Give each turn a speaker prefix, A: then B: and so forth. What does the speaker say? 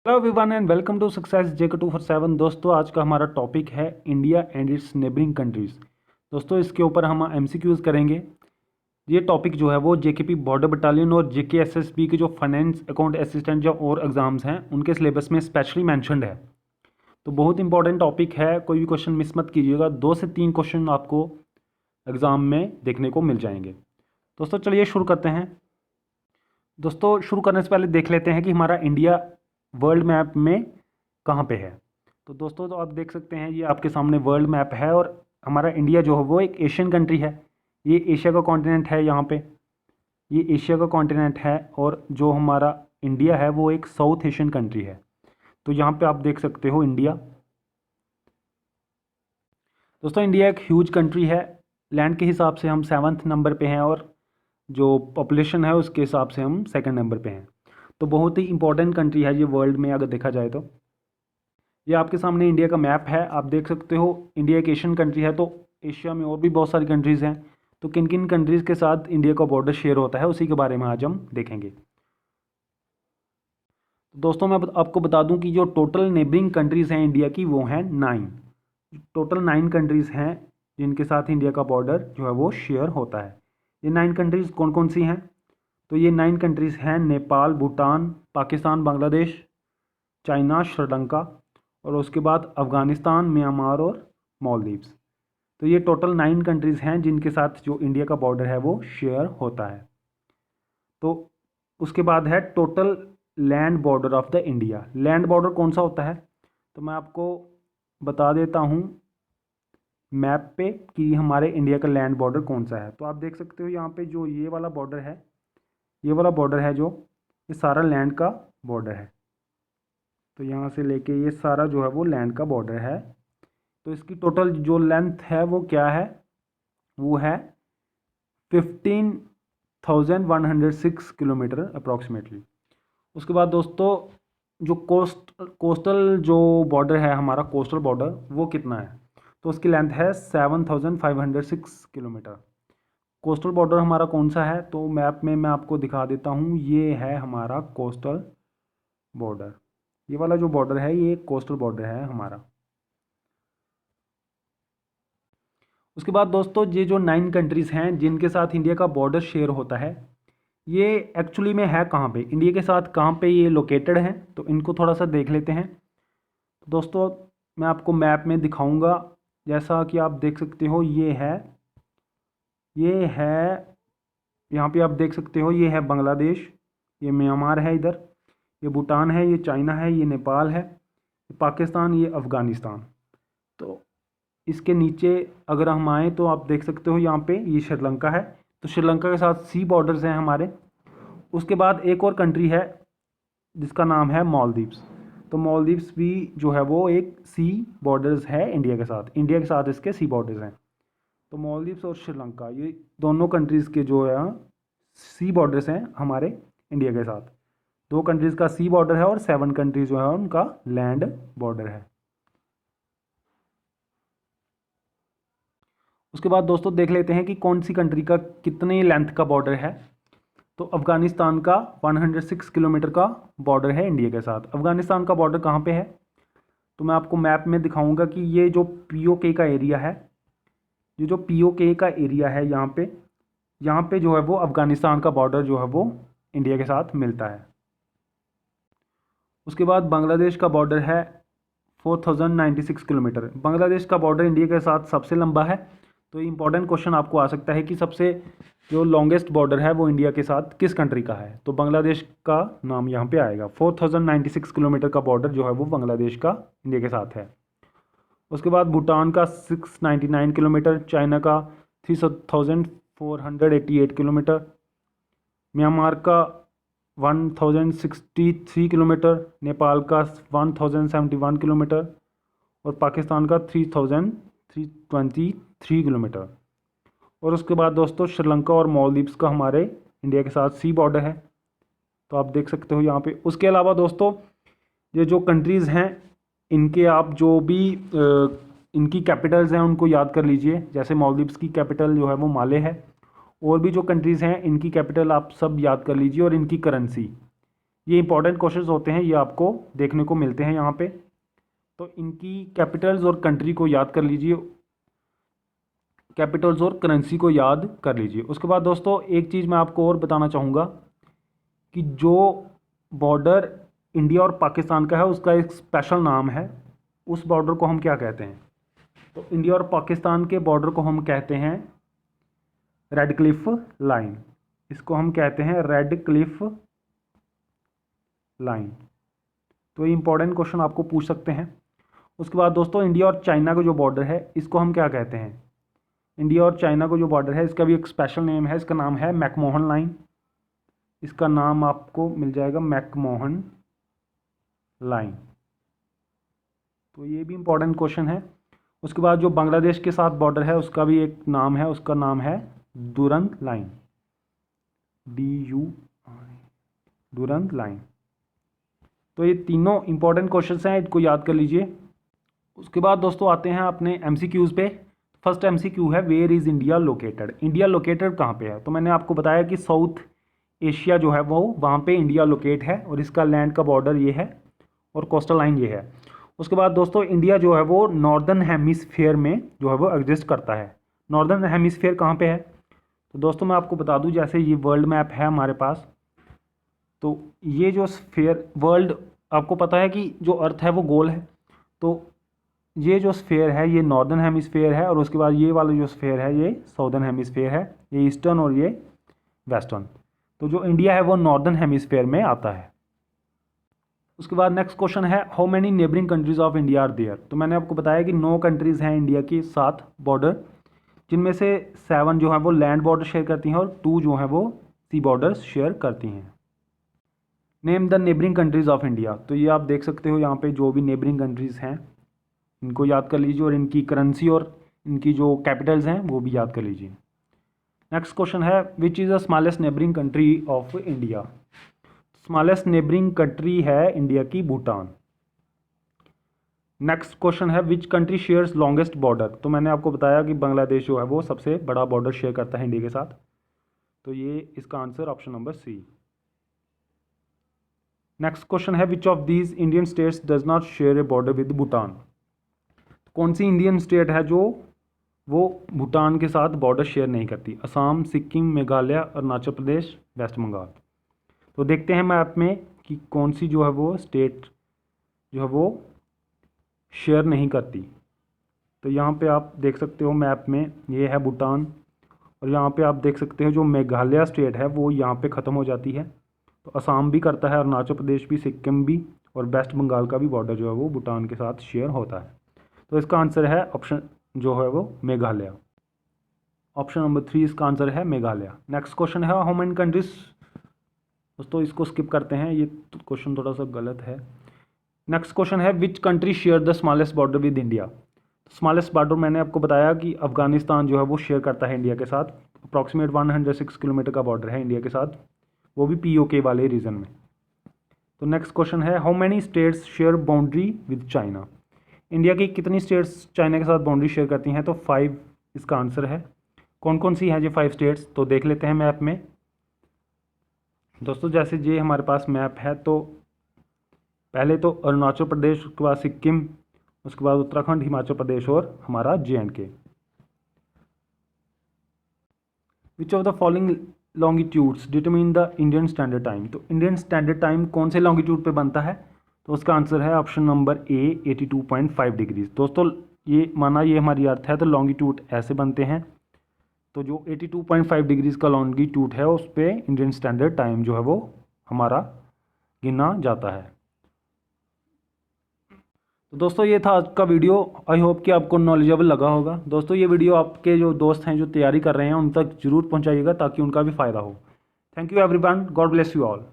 A: Hello everyone and welcome to success J 247। दोस्तों आज का हमारा टॉपिक है India and its neighbouring countries. दोस्तों इसके ऊपर हम एमसीक्यूज़ करेंगे। ये टॉपिक जो है वो जेकेपी बॉर्डर बटालियन और जेके एसएसबी के जो फाइनेंस अकाउंट असिस्टेंट जो और एग्ज़ाम्स हैं उनके सिलेबस में स्पेशली मैंशनड है। तो बहुत इंपॉर्टेंट टॉपिक है, कोई भी क्वेश्चन मिस मत कीजिएगा। 2 से 3 क्वेश्चन आपको एग्ज़ाम में देखने को मिल जाएंगे। दोस्तों चलिए शुरू करते हैं। दोस्तों शुरू करने से पहले देख लेते हैं कि हमारा इंडिया वर्ल्ड मैप में कहाँ पे है। तो दोस्तों तो आप देख सकते हैं ये आपके सामने वर्ल्ड मैप है और हमारा इंडिया जो है वो एक एशियन कंट्री है। ये एशिया का कॉन्टिनेंट है, यहाँ पे ये एशिया का कॉन्टिनेंट है और जो हमारा इंडिया है वो एक साउथ एशियन कंट्री है। तो यहाँ पे आप देख सकते हो इंडिया। दोस्तों इंडिया एक ह्यूज कंट्री है। लैंड के हिसाब से हम 7th नंबर पे हैं और जो पॉपुलेशन है उसके हिसाब से हम 2nd नंबर पे हैं। तो बहुत ही इंपॉर्टेंट कंट्री है ये वर्ल्ड में अगर देखा जाए तो। ये आपके सामने इंडिया का मैप है, आप देख सकते हो। इंडिया एक एशियन कंट्री है तो एशिया में और भी बहुत सारी कंट्रीज़ हैं। तो किन किन कंट्रीज़ के साथ इंडिया का बॉर्डर शेयर होता है उसी के बारे में आज हम देखेंगे। दोस्तों मैं आपको बता दूं कि जो टोटल नेबरिंग कंट्रीज़ हैं इंडिया की वो हैं 9। टोटल 9 कंट्रीज़ हैं जिनके साथ इंडिया का बॉर्डर जो है वो शेयर होता है। ये 9 कंट्रीज़ कौन कौन सी हैं? तो ये 9 कंट्रीज़ हैं नेपाल, भूटान, पाकिस्तान, बांग्लादेश, चाइना, श्रीलंका और उसके बाद अफ़गानिस्तान, म्यांमार और मालदीव्स। तो ये टोटल 9 कंट्रीज़ हैं जिनके साथ जो इंडिया का बॉर्डर है वो शेयर होता है। तो उसके बाद है total land border of the India. Land border कौन सा होता है तो मैं आपको बता देता हूँ मैप पे कि हमारे इंडिया का लैंड बॉर्डर कौन सा है। तो आप देख सकते हो यहाँ पे जो ये वाला बॉर्डर है, ये वाला बॉर्डर है जो ये सारा लैंड का बॉर्डर है। तो यहाँ से लेके ये सारा जो है वो लैंड का बॉर्डर है। तो इसकी टोटल जो लेंथ है वो क्या है, वो है 15,106 किलोमीटर अप्रॉक्सीमेटली। उसके बाद दोस्तों जो कोस्टल जो बॉर्डर है हमारा, कोस्टल बॉर्डर वो कितना है तो उसकी लेंथ है 7,506 किलोमीटर। कोस्टल बॉर्डर हमारा कौन सा है तो मैप में मैं आपको दिखा देता हूँ। ये है हमारा कोस्टल बॉर्डर। ये वाला जो बॉर्डर है ये कोस्टल बॉर्डर है हमारा। उसके बाद दोस्तों ये जो 9 कंट्रीज़ हैं जिनके साथ इंडिया का बॉर्डर शेयर होता है ये एक्चुअली में है कहाँ पे, इंडिया के साथ कहाँ पे ये लोकेटेड हैं, तो इनको थोड़ा सा देख लेते हैं। तो दोस्तों मैं आपको मैप में दिखाऊंगा। जैसा कि आप देख सकते हो ये है यहाँ पे आप देख सकते हो ये है बांग्लादेश, ये म्यांमार है, इधर ये भूटान है, ये चाइना है, ये नेपाल है, ये पाकिस्तान, ये अफ़गानिस्तान। तो इसके नीचे अगर हम आएँ तो आप देख सकते हो यहाँ पे ये श्रीलंका है। तो श्रीलंका के साथ सी बॉर्डर्स हैं हमारे। उसके बाद एक और कंट्री है जिसका नाम है मालदीव्स। तो मालदीव्स भी जो है वो एक सी बॉर्डर्स है इंडिया के साथ, इंडिया के साथ इसके सी बॉर्डर्स हैं। तो मालदीव्स और श्रीलंका ये दोनों कंट्रीज़ के जो है सी बॉर्डर्स हैं हमारे इंडिया के साथ। 2 कंट्रीज़ का सी बॉर्डर है और 7 कंट्रीज़ जो है उनका लैंड बॉर्डर है। उसके बाद दोस्तों देख लेते हैं कि कौन सी कंट्री का कितने लेंथ का बॉर्डर है। तो अफ़गानिस्तान का 106 किलोमीटर का बॉर्डर है इंडिया के साथ। अफ़गानिस्तान का बॉर्डर कहाँ पे है तो मैं आपको मैप में दिखाऊंगा कि ये जो पीओके का एरिया है, ये जो पीओके का एरिया है यहाँ पे जो है वो अफ़गानिस्तान का बॉर्डर जो है वो इंडिया के साथ मिलता है। उसके बाद बांग्लादेश का बॉर्डर है 4096 किलोमीटर। बांग्लादेश का बॉर्डर इंडिया के साथ सबसे लंबा है। तो इंपॉर्टेंट क्वेश्चन आपको आ सकता है कि सबसे जो लॉन्गेस्ट बॉर्डर है वो इंडिया के साथ किस कंट्री का है, तो बांग्लादेश का नाम यहाँ पे आएगा। 4096 किलोमीटर का बॉर्डर जो है वो बांग्लादेश का इंडिया के साथ है। उसके बाद भूटान का 699 किलोमीटर, चाइना का 3488 किलोमीटर, म्यांमार का 1063 किलोमीटर, नेपाल का 1071 किलोमीटर और पाकिस्तान का 3323 किलोमीटर। और उसके बाद दोस्तों श्रीलंका और मालदीव्स का हमारे इंडिया के साथ सी बॉर्डर है। तो आप देख सकते हो यहाँ पे। उसके अलावा दोस्तों ये जो कंट्रीज़ हैं इनके आप जो भी इनकी कैपिटल्स हैं उनको याद कर लीजिए। जैसे मालदीव्स की कैपिटल जो है वो माले है। और भी जो कंट्रीज़ हैं इनकी कैपिटल आप सब याद कर लीजिए और इनकी करेंसी। ये इंपॉर्टेंट क्वेश्चंस होते हैं, ये आपको देखने को मिलते हैं यहाँ पे। तो इनकी कैपिटल्स और कंट्री को याद कर लीजिए, कैपिटल्स और करेंसी को याद कर लीजिए। उसके बाद दोस्तों एक चीज़ मैं आपको और बताना चाहूँगा कि जो बॉर्डर इंडिया और पाकिस्तान का है उसका एक स्पेशल नाम है, उस बॉर्डर को हम क्या कहते हैं? तो इंडिया और पाकिस्तान के बॉर्डर को हम कहते हैं रेड क्लिफ लाइन, इसको हम कहते हैं रेड क्लिफ लाइन। तो ये इंपॉर्टेंट क्वेश्चन आपको पूछ सकते हैं। उसके बाद दोस्तों इंडिया और चाइना का जो बॉर्डर है इसको हम क्या कहते हैं? इंडिया और चाइना का जो बॉर्डर है इसका भी एक स्पेशल नेम है, इसका नाम है मैकमोहन लाइन। इसका नाम आपको मिल जाएगा मैकमोहन लाइन। तो ये भी इंपॉर्टेंट क्वेश्चन है। उसके बाद जो बांग्लादेश के साथ बॉर्डर है उसका भी एक नाम है, उसका नाम है दुरंत लाइन, DU दुरंत लाइन। तो ये तीनों इंपॉर्टेंट क्वेश्चंस हैं, इनको याद कर लीजिए। उसके बाद दोस्तों आते हैं अपने MCQs पे। फर्स्ट MCQ है where is India located? India located कहाँ पे है? तो मैंने आपको बताया कि साउथ एशिया जो है वो वहाँ पे इंडिया लोकेट है और इसका लैंड का बॉर्डर ये है और कोस्टल लाइन ये है। उसके बाद दोस्तों इंडिया जो है वो नॉर्दर्न हेमिस्फीयर में जो है वो एग्जिस्ट करता है। नॉर्दर्न हेमिस्फीयर कहाँ पे है? तो दोस्तों मैं आपको बता दूं, जैसे ये वर्ल्ड मैप है हमारे पास, तो ये जो स्फीयर वर्ल्ड, आपको पता है कि जो अर्थ है वो गोल है, तो ये जो स्फीयर है ये नॉर्दर्न हेमिस्फीयर है और उसके बाद ये वाला जो स्फीयर है ये साउदर्न हेमिस्फीयर है, ये ईस्टर्न और ये वेस्टर्न। तो जो इंडिया है वो नॉर्दर्न हेमिस्फीयर में आता है। उसके बाद नेक्स्ट क्वेश्चन है how many neighbouring countries of India are there? तो मैंने आपको बताया कि 9 कंट्रीज़ हैं इंडिया की 7 बॉर्डर, जिनमें से 7 जो है वो लैंड बॉर्डर शेयर करती हैं और 2 जो है वो सी बॉर्डर्स शेयर करती हैं। Name the neighbouring countries of India. तो ये आप देख सकते हो यहाँ पे जो भी नेबरिंग कंट्रीज़ हैं इनको याद कर लीजिए और इनकी करेंसी और इनकी जो कैपिटल्स हैं वो भी याद कर लीजिए। नेक्स्ट क्वेश्चन है which is the smallest neighbouring country of India? Smallest neighbouring country है इंडिया की भूटान। नेक्स्ट क्वेश्चन है which country shares longest border? तो मैंने आपको बताया कि बांग्लादेश जो है वो सबसे बड़ा बॉर्डर शेयर करता है इंडिया के साथ, तो ये इसका answer option number C। Next question है which of these Indian states does not share a border with Bhutan? कौन सी इंडियन स्टेट है जो वो भूटान के साथ बॉर्डर शेयर नहीं करती? असम, सिक्किम, मेघालय, अरुणाचल प्रदेश, वेस्ट बंगाल। तो देखते हैं मैप में कि कौन सी जो है वो स्टेट जो है वो शेयर नहीं करती। तो यहाँ पे आप देख सकते हो मैप में ये है भूटान और यहाँ पे आप देख सकते हो जो मेघालय स्टेट है वो यहाँ पे ख़त्म हो जाती है। तो असम भी करता है, अरुणाचल प्रदेश भी, सिक्किम भी और वेस्ट बंगाल का भी बॉर्डर जो है वो भूटान के साथ शेयर होता है। तो इसका आंसर है ऑप्शन जो है वो मेघालय। ऑप्शन नंबर 3 इसका आंसर है मेघालय। नेक्स्ट क्वेश्चन है हाउ मेनी कंट्रीज? दोस्तों इसको स्किप करते हैं, ये क्वेश्चन थोड़ा सा गलत है। नेक्स्ट क्वेश्चन है which country share the smallest border with India? Smallest border मैंने आपको बताया कि अफगानिस्तान जो है वो शेयर करता है इंडिया के साथ। अप्रॉक्सीमेट 106 किलोमीटर का बॉर्डर है इंडिया के साथ, वो भी POK वाले रीजन में। तो नेक्स्ट क्वेश्चन है how many states share boundary with China? India की कितनी स्टेट्स चाइना के साथ बाउंड्री शेयर करती हैं? तो 5 इसका आंसर है। कौन कौन सी हैं ये 5 स्टेट्स? तो देख लेते हैं मैप में। दोस्तों जैसे ये हमारे पास मैप है, तो पहले तो अरुणाचल प्रदेश, उसके बाद सिक्किम, उसके बाद उत्तराखंड, हिमाचल प्रदेश और हमारा JNK। Which of the following longitudes determine the Indian standard time? तो इंडियन स्टैंडर्ड टाइम कौन से लॉन्गिट्यूड पे बनता है? तो उसका आंसर है ऑप्शन नंबर A 82.5 डिग्रीज। दोस्तों ये माना ये हमारी अर्थ है, तो लॉन्गिट्यूड ऐसे बनते हैं। तो जो 82.5 डिग्रीज का लॉन्गिट्यूड है उस पर इंडियन स्टैंडर्ड टाइम जो है वो हमारा गिना जाता है। तो दोस्तों ये था आज का वीडियो, आई होप कि आपको नॉलेजेबल लगा होगा। दोस्तों ये वीडियो आपके जो दोस्त हैं जो तैयारी कर रहे हैं उन तक जरूर पहुंचाइएगा ताकि उनका भी फ़ायदा हो। Thank you everyone, God bless you all.